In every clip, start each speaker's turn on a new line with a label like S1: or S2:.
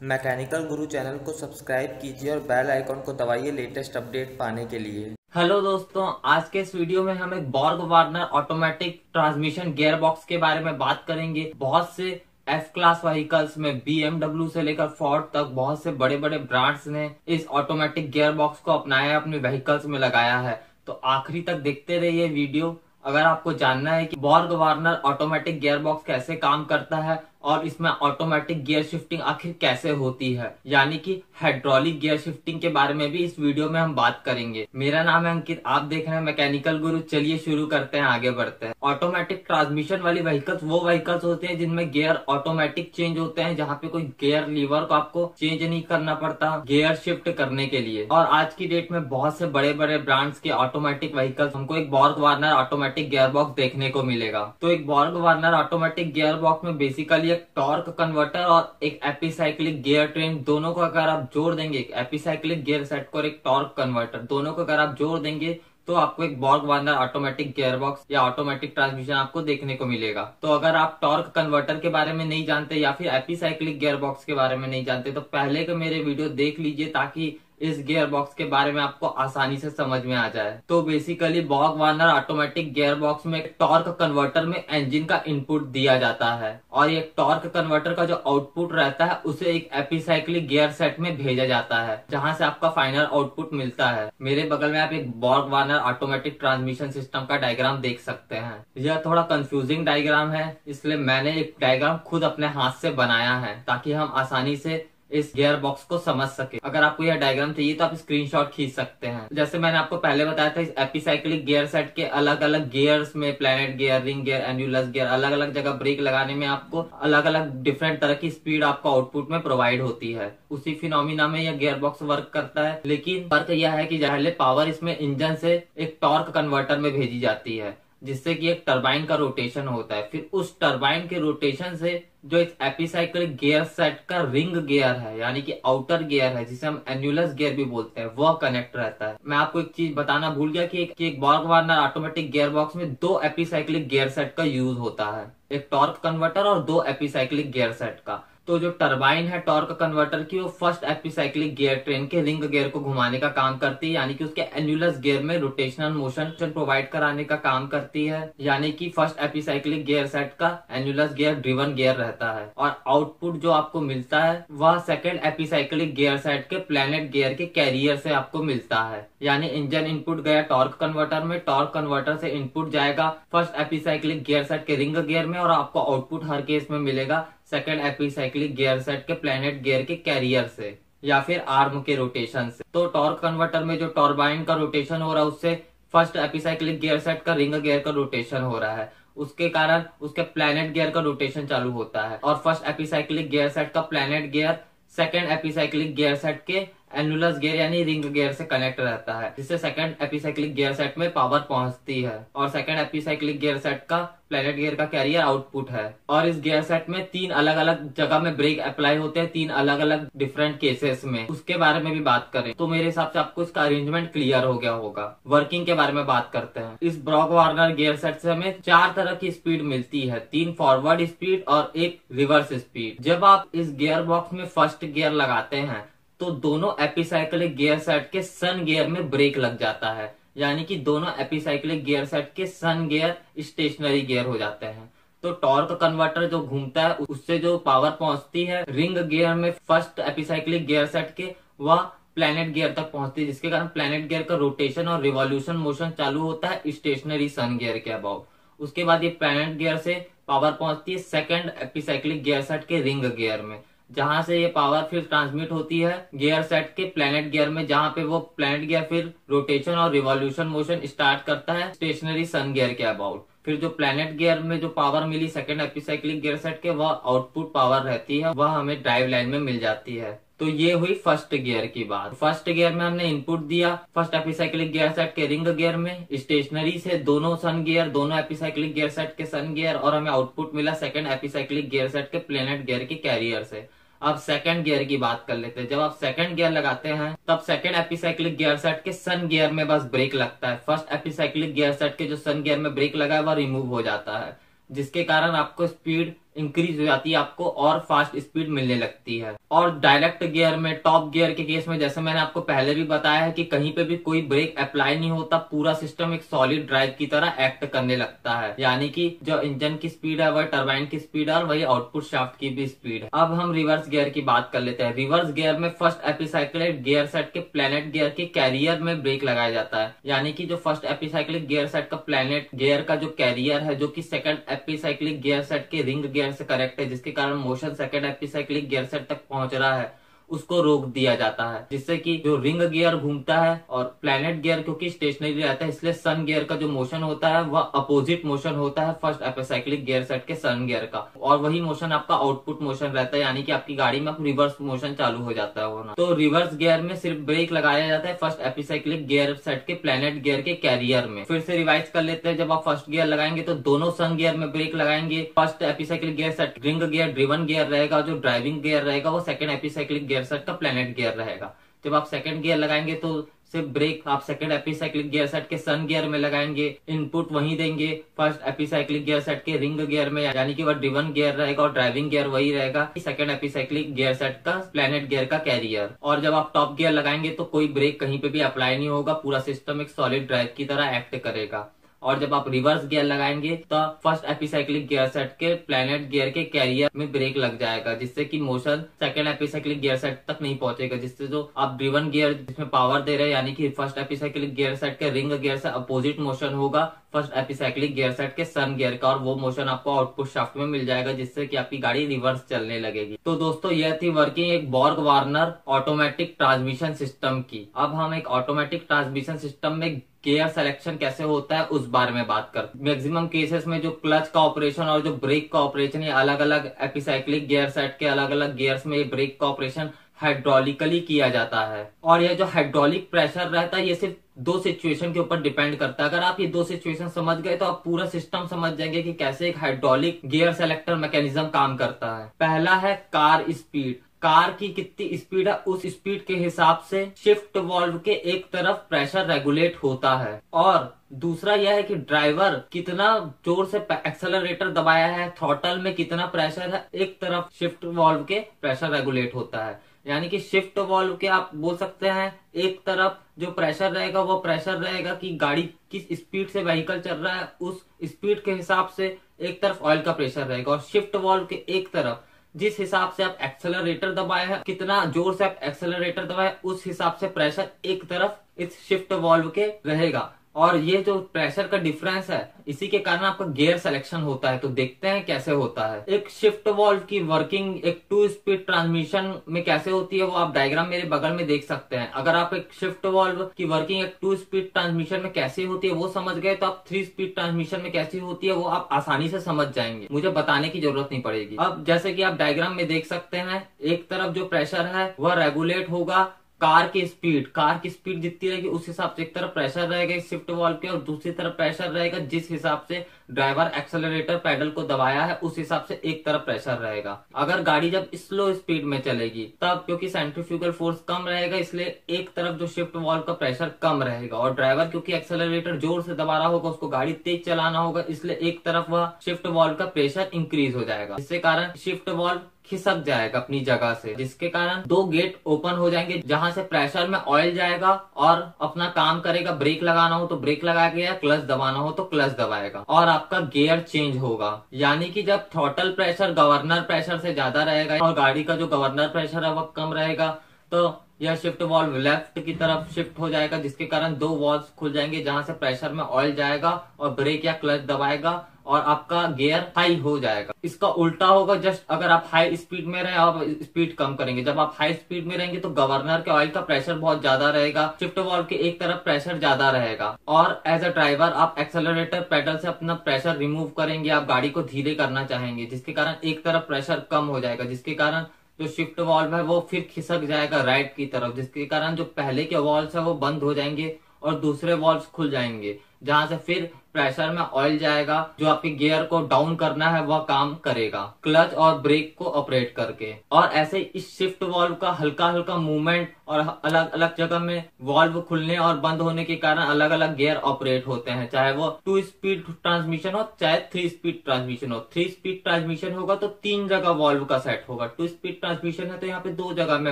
S1: Mechanical गुरु channel को subscribe कीजिए और बेल आइकॉन को दबाइए लेटेस्ट अपडेट पाने के लिए।
S2: हेलो दोस्तों, आज के इस वीडियो में हम एक Borg Warner automatic transmission gear box के बारे में बात करेंगे। बहुत से एफ क्लास व्हीकल्स में BMW से लेकर फोर्ड तक बहुत से बड़े बड़े ब्रांड्स ने इस ऑटोमेटिक गियर बॉक्स को अपनाया, अपने व्हीकल्स में लगाया है। तो आखिरी तक देखते रहिए वीडियो। अगर आपको जानना है कि Borg Warner automatic gear box कैसे काम करता है और इसमें ऑटोमेटिक गियर शिफ्टिंग आखिर कैसे होती है, यानी कि हाइड्रोलिक गियर शिफ्टिंग के बारे में भी इस वीडियो में हम बात करेंगे। मेरा नाम है अंकित, आप देख रहे हैं मैकेनिकल गुरु। चलिए शुरू करते हैं, आगे बढ़ते हैं। ऑटोमेटिक ट्रांसमिशन वाली व्हीकल्स वो व्हीकल्स होते हैं जिनमें गियर ऑटोमेटिक चेंज होते हैं, जहाँ पे कोई गियर लीवर को आपको चेंज नहीं करना पड़ता गियर शिफ्ट करने के लिए। और आज की डेट में बहुत से बड़े बड़े ब्रांड्स के ऑटोमेटिक व्हीकल्स हमको एक Borg Warner automatic gear box देखने को मिलेगा। तो एक Borg Warner automatic gear box में बेसिकली एक टॉर्क कन्वर्टर और एक एपिसाइक्लिक गियर ट्रेन, दोनों को अगर आप जोड़ देंगे, एपिसाइक्लिक गियर सेट को और एक टॉर्क कन्वर्टर, दोनों को अगर आप जोड़ देंगे तो आपको एक Borg Warner automatic gear box या ऑटोमेटिक ट्रांसमिशन आपको देखने को मिलेगा। तो अगर आप टॉर्क कन्वर्टर के बारे में नहीं जानते या फिर एपिसाइक्लिक गियर बॉक्स के बारे में नहीं जानते तो पहले के मेरे वीडियो देख लीजिए, ताकि इस गियर बॉक्स के बारे में आपको आसानी से समझ में आ जाए। तो basically Borg Warner automatic gear box में टॉर्क कन्वर्टर में इंजन का इनपुट दिया जाता है और ये टॉर्क कन्वर्टर का जो आउटपुट रहता है उसे एक एपिसाइक्लिक गियर सेट में भेजा जाता है, जहां से आपका फाइनल आउटपुट मिलता है। मेरे बगल में आप एक Borg Warner automatic transmission system का डायग्राम देख सकते हैं। यह थोड़ा कंफ्यूजिंग डायग्राम है, इसलिए मैंने एक डायग्राम खुद अपने हाथ से बनाया है ताकि हम आसानी से इस गियर बॉक्स को समझ सके। अगर आपको यह डायग्राम चाहिए तो आप स्क्रीनशॉट खींच सकते हैं। जैसे मैंने आपको पहले बताया था, इस एपिसाइक्लिक गियर सेट के अलग अलग गियर्स में planet gear, ring gear, annulus gear, अलग अलग जगह ब्रेक लगाने में आपको अलग अलग डिफरेंट तरह की स्पीड आपको आउटपुट में प्रोवाइड होती है। उसी फिनोमिना में यह गियर बॉक्स वर्क करता है, लेकिन फर्क यह है कि पहले पावर इसमें इंजन से एक टॉर्क कन्वर्टर में भेजी जाती है, जिससे कि एक टरबाइन का रोटेशन होता है। फिर उस टरबाइन के रोटेशन से जो इस एपिसाइक्लिक गियर सेट का रिंग गियर है, यानी कि आउटर गियर है, जिसे हम एन्युलस गियर भी बोलते हैं, वह कनेक्ट रहता है। मैं आपको एक चीज बताना भूल गया कि एक Borg Warner automatic gear box में दो एपिसाइक्लिक गियर सेट का यूज होता है, एक टॉर्क कन्वर्टर और दो एपिसाइक्लिक गियर सेट का। तो जो टरबाइन है टॉर्क कन्वर्टर की, वो फर्स्ट एपिसाइक्लिक गियर ट्रेन के रिंग गियर को घुमाने का काम करती है, यानी कि उसके एन्युलस गियर में रोटेशनल मोशन प्रोवाइड कराने का काम करती है। यानी कि फर्स्ट एपिसाइक्लिक गियर सेट का एन्युलस गियर ड्रिवन गियर रहता है और आउटपुट जो आपको मिलता है वह सेकेंड एपिसाइक्लिक गियर सेट के प्लैनेट गियर के कैरियर से आपको मिलता है। यानी इंजन इनपुट गया टॉर्क कन्वर्टर में, टॉर्क कन्वर्टर से इनपुट जाएगा फर्स्ट एपिसाइक्लिक गियर सेट के रिंग गियर में और आपको आउटपुट हर केस में मिलेगा सेकेंड एपिसाइक्लिक गियर सेट के प्लैनेट गियर के कैरियर से या फिर आर्म के रोटेशन से। तो टॉर्क कन्वर्टर में जो टर्बाइन का रोटेशन हो रहा है उससे फर्स्ट एपिसाइक्लिक गियर सेट का रिंग गियर का रोटेशन हो रहा है, उसके कारण उसके प्लैनेट गियर का रोटेशन चालू होता है और फर्स्ट एपिसाइक्लिक गियर सेट का planet gear second epicyclic gear set के एनुलस गियर यानी रिंग गियर से कनेक्ट रहता है, जिससे सेकंड एपिसाइक्लिक गियर सेट में पावर पहुंचती है और सेकंड एपिसाइक्लिक गियर सेट का प्लैनेट गियर का कैरियर आउटपुट है। और इस गियर सेट में तीन अलग अलग जगह में ब्रेक अप्लाई होते हैं, तीन अलग अलग डिफरेंट केसेस में। उसके बारे में भी बात करें तो मेरे हिसाब से आपको इसका अरेंजमेंट क्लियर हो गया होगा। वर्किंग के बारे में बात करते हैं। इस बॉर्ग वार्नर गियर सेट से हमें चार तरह की स्पीड मिलती है, तीन फॉरवर्ड स्पीड और एक रिवर्स स्पीड। जब आप इस गियर बॉक्स में फर्स्ट गियर लगाते हैं तो दोनों एपिसाइक्लिक गियर सेट के सन गियर में ब्रेक लग जाता है, यानी कि दोनों एपिसाइक्लिक गियर सेट के सन गियर स्टेशनरी गियर हो जाते हैं। तो टॉर्क कन्वर्टर जो घूमता है उससे जो पावर पहुंचती है रिंग गियर में फर्स्ट एपिसाइक्लिक गियर सेट के, वह प्लैनेट गियर तक पहुंचती है, जिसके कारण प्लैनेट गियर का रोटेशन और रिवॉल्यूशन मोशन चालू होता है स्टेशनरी सन गियर के अबाउ। उसके बाद ये प्लैनेट गियर से पावर पहुंचती है सेकेंड एपिसाइक्लिक गियर सेट के रिंग गियर में, जहां से ये पावर फिर ट्रांसमिट होती है गियर सेट के प्लैनेट गियर में, जहां पे वो प्लैनेट गियर फिर रोटेशन और रिवॉल्यूशन मोशन स्टार्ट करता है स्टेशनरी सन गियर के अबाउट। फिर जो प्लैनेट गियर में जो पावर मिली सेकंड एपिसाइक्लिक गियर सेट के, वह आउटपुट पावर रहती है, वह हमें ड्राइव लाइन में मिल जाती है। तो ये हुई फर्स्ट गियर की बात। फर्स्ट गियर में हमने इनपुट दिया फर्स्ट एपिसाइक्लिक गियर सेट के रिंग गियर में, स्टेशनरी से दोनों सन गियर, दोनों एपिसाइक्लिक गियर सेट के सन गियर, और हमें आउटपुट मिला सेकंड एपिसाइक्लिक गियर सेट के प्लैनेट गियर के कैरियर से। अब सेकंड गियर की बात कर लेते हैं। जब आप सेकंड गियर लगाते हैं तब सेकंड एपिसाइक्लिक गियर सेट के सन गियर में बस ब्रेक लगता है। फर्स्ट एपिसाइक्लिक गियर सेट के जो सन गियर में ब्रेक लगा है वह रिमूव हो जाता है, जिसके कारण आपको स्पीड इंक्रीज हो जाती है आपको और फास्ट स्पीड मिलने लगती है। और डायरेक्ट गियर में, टॉप गियर के केस में, जैसे मैंने आपको पहले भी बताया है कि कहीं पे भी कोई ब्रेक अप्लाई नहीं होता, पूरा सिस्टम एक सॉलिड ड्राइव की तरह एक्ट करने लगता है। यानी कि जो इंजन की स्पीड है वह टरबाइन की स्पीड है और वही आउटपुट शाफ्ट की भी स्पीड है। अब हम रिवर्स गियर की बात कर लेते हैं। रिवर्स गियर में फर्स्ट एपिसाइक्लिक गियर सेट के प्लैनेट गियर के कैरियर में ब्रेक लगाया जाता है। यानी कि जो फर्स्ट एपिसाइक्लिक गियर सेट का प्लैनेट गियर का जो कैरियर है, जो कि सेकंड एपिसाइक्लिक गियर सेट के रिंग गियर से करेक्ट है, जिसके कारण motion second epicyclic gear set तक पहुंच रहा है, उसको रोक दिया जाता है। जिससे कि जो रिंग गियर घूमता है और प्लैनेट गियर क्योंकि स्टेशनरी रहता है, इसलिए सन गियर का जो मोशन होता है वह अपोजिट मोशन होता है फर्स्ट एपिसाइक्लिक गियर सेट के सन गियर का, और वही मोशन आपका आउटपुट मोशन रहता है। यानी कि आपकी गाड़ी में रिवर्स मोशन चालू हो जाता है होना। तो रिवर्स गियर में सिर्फ ब्रेक लगाया जाता है फर्स्ट एपिसाइक्लिक गियर सेट के प्लैनेट गियर के कैरियर में। फिर से रिवाइज कर लेते हैं। जब आप फर्स्ट गियर लगाएंगे तो दोनों सन गियर में ब्रेक लगाएंगे। First epicyclic gear set ring gear driven gear रहेगा, जो ड्राइविंग गियर रहेगा वो सेकंड एपिसाइक्लिक गियर सेट का प्लैनेट गियर रहेगा। जब आप सेकंड गियर लगाएंगे तो सिर्फ ब्रेक आप सेकंड एपिसाइक्लिक गियर सेट के सन गियर में लगाएंगे, इनपुट वही देंगे फर्स्ट एपिसाइक्लिक गियर सेट के रिंग गियर में, यानी कि वह ड्रिवन गियर रहेगा और ड्राइविंग गियर वही रहेगा सेकंड एपिसाइक्लिक गियर सेट का प्लैनेट गियर का कैरियर। और जब आप टॉप गियर लगाएंगे तो कोई ब्रेक कहीं पे भी अप्लाई नहीं होगा, पूरा सिस्टम एक सॉलिड ड्राइव की तरह एक्ट करेगा। और जब आप रिवर्स गियर लगाएंगे तो फर्स्ट एपिसाइक्लिक गियर सेट के प्लैनेट गियर के कैरियर में ब्रेक लग जाएगा, जिससे कि motion second epicyclic gear set तक नहीं पहुंचेगा। जिससे जो आप ड्रिवन गियर जिसमें पावर दे रहे हैं, यानी कि फर्स्ट एपिसाइक्लिक गियर सेट के रिंग गियर से अपोजिट मोशन होगा फर्स्ट एपिसाइक्लिक गियर सेट के सन गियर का, और वो मोशन आपको आउटपुट शाफ्ट में मिल जाएगा, जिससे कि आपकी गाड़ी रिवर्स चलने लगेगी। तो दोस्तों यह थी वर्किंग एक Borg Warner automatic transmission system की। अब हम एक ऑटोमेटिक ट्रांसमिशन सिस्टम में गियर सिलेक्शन कैसे होता है उस बारे में बात कर। मैक्सिमम केसेस में जो क्लच का ऑपरेशन और जो ब्रेक का ऑपरेशन, ये अलग अलग एपिसाइक्लिक गियर सेट के अलग अलग गियर्स में ये ब्रेक का ऑपरेशन हाइड्रोलिकली किया जाता है। और यह जो हाइड्रोलिक प्रेशर रहता है ये सिर्फ दो सिचुएशन के ऊपर डिपेंड करता है। अगर आप ये दो सिचुएशन समझ गए तो आप पूरा सिस्टम समझ जाएंगे कि कैसे एक हाइड्रोलिक गियर सेलेक्टर मैकेनिज्म काम करता है। पहला है कार स्पीड। कार की कितनी स्पीड है उस स्पीड के हिसाब से शिफ्ट वाल्व के एक तरफ प्रेशर रेगुलेट होता है। और दूसरा यह है कि ड्राइवर कितना जोर से एक्सेलरेटर दबाया है, थ्रॉटल में कितना प्रेशर है, एक तरफ शिफ्ट वाल्व के प्रेशर रेगुलेट होता है। यानी कि शिफ्ट वाल्व के आप बोल सकते हैं एक तरफ जो प्रेशर रहेगा वो प्रेशर रहेगा कि गाड़ी किस स्पीड से व्हीकल चल रहा है, उस स्पीड के हिसाब से एक तरफ ऑयल का प्रेशर रहेगा। और शिफ्ट वाल्व के एक तरफ जिस हिसाब से आप एक्सेलरेटर दबाए हैं, कितना जोर से आप एक्सेलरेटर दबाए, उस हिसाब से प्रेशर एक तरफ इस शिफ्ट वाल्व के रहेगा। और ये जो प्रेशर का डिफरेंस है इसी के कारण आपका गियर सिलेक्शन होता है। तो देखते हैं कैसे होता है। एक शिफ्ट वाल्व की वर्किंग एक 2 स्पीड ट्रांसमिशन में कैसे होती है वो आप डायग्राम मेरे बगल में देख सकते हैं। अगर आप एक शिफ्ट वाल्व की वर्किंग एक 2 स्पीड ट्रांसमिशन में कैसे होती है वो समझ गए तो आप 3 स्पीड ट्रांसमिशन में कैसी होती है वो आप आसानी से समझ जाएंगे, मुझे बताने की जरूरत नहीं पड़ेगी। अब जैसे कि आप डायग्राम में देख सकते हैं, एक तरफ जो प्रेशर है वह रेगुलेट होगा कार की स्पीड जितनी रहेगी उस हिसाब से एक तरफ प्रेशर रहेगा इस शिफ्ट वाल्व के, और दूसरी तरफ प्रेशर रहेगा जिस हिसाब से ड्राइवर एक्सेलरेटर पैडल को दबाया है उस हिसाब से एक तरफ प्रेशर रहेगा। अगर गाड़ी जब स्लो स्पीड में चलेगी तब क्योंकि सेंट्रीफ्यूगल फोर्स कम रहेगा इसलिए एक तरफ जो शिफ्ट वाल्व का प्रेशर कम रहेगा, और ड्राइवर क्योंकि एक्सेलरेटर जोर से दबा रहा होगा, उसको गाड़ी तेज चलाना होगा, इसलिए एक तरफ वह शिफ्ट वाल्व का प्रेशर इंक्रीज हो जाएगा, जिसके कारण शिफ्ट वाल्व खिसक जाएगा अपनी जगह से, जिसके कारण 2 गेट ओपन हो जाएंगे जहां से प्रेशर में ऑयल जाएगा और अपना काम करेगा। ब्रेक लगाना हो तो ब्रेक लगाएगा, क्लच दबाना हो तो क्लच दबाएगा, और आपका गियर चेंज होगा। यानी कि जब थ्रॉटल प्रेशर गवर्नर प्रेशर से ज्यादा रहेगा और गाड़ी का जो गवर्नर प्रेशर है वह कम रहेगा तो यह शिफ्ट वाल्व लेफ्ट की तरफ शिफ्ट हो जाएगा, जिसके कारण 2 वाल्व्स खुल जाएंगे जहां से प्रेशर में ऑयल जाएगा और ब्रेक या क्लच दबाएगा और आपका गियर हाई हो जाएगा। इसका उल्टा होगा, जस्ट अगर आप हाई स्पीड में रहे आप स्पीड कम करेंगे। जब आप हाई स्पीड में रहेंगे तो गवर्नर के ऑयल का प्रेशर बहुत ज्यादा रहेगा, शिफ्ट वाल्व के एक तरफ प्रेशर ज्यादा रहेगा, और एज अ ड्राइवर आप एक्सेलरेटर पेडल से अपना प्रेशर रिमूव करेंगे, आप गाड़ी को धीरे करना चाहेंगे, जिसके कारण एक तरफ प्रेशर कम हो जाएगा, जिसके कारण जो शिफ्ट वाल्व है वो फिर खिसक जाएगा राइट की तरफ, जिसके कारण जो पहले के वाल्व्स है वो बंद हो जाएंगे और दूसरे वाल्व्स खुल जाएंगे। जहां से फिर प्रेशर में ऑयल जाएगा जो आपके गियर को डाउन करना है वह काम करेगा क्लच और ब्रेक को ऑपरेट करके। और ऐसे इस शिफ्ट वाल्व का हल्का हल्का मूवमेंट और अलग अलग जगह में वाल्व खुलने और बंद होने के कारण अलग अलग गियर ऑपरेट होते हैं, चाहे वो 2 स्पीड ट्रांसमिशन हो चाहे 3 स्पीड ट्रांसमिशन हो। 3 स्पीड ट्रांसमिशन होगा तो 3 जगह वाल्व का सेट होगा, 2 स्पीड ट्रांसमिशन है तो यहाँ पे 2 जगह में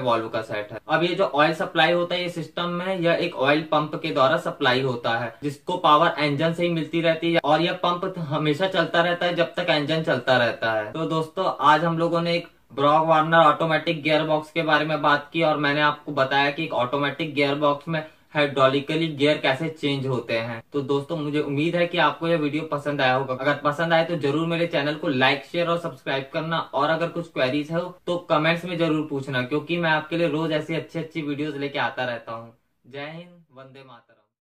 S2: वाल्व का सेट है। अब ये जो ऑयल सप्लाई होता है ये सिस्टम में यह एक ऑयल पंप के द्वारा सप्लाई होता है जिसको पावर इंजन से ही मिलती रहती है और यह पंप हमेशा चलता रहता है जब तक इंजन चलता रहता है। तो दोस्तों आज हम लोगों ने एक ब्रॉग वार्नर ऑटोमेटिक गियर बॉक्स के बारे में बात की और मैंने आपको बताया कि एक ऑटोमेटिक गियर बॉक्स में हाइड्रोलिकली गियर कैसे चेंज होते हैं। तो दोस्तों मुझे उम्मीद है कि आपको यह वीडियो पसंद आया होगा। अगर पसंद आए तो जरूर मेरे चैनल को लाइक शेयर और सब्सक्राइब करना और अगर कुछ क्वेरीज हो तो कमेंट्स में जरूर पूछना, क्योंकि मैं आपके लिए रोज ऐसी अच्छी अच्छी वीडियोस लेके आता रहता हूँ। जय हिंद, वंदे मातरम।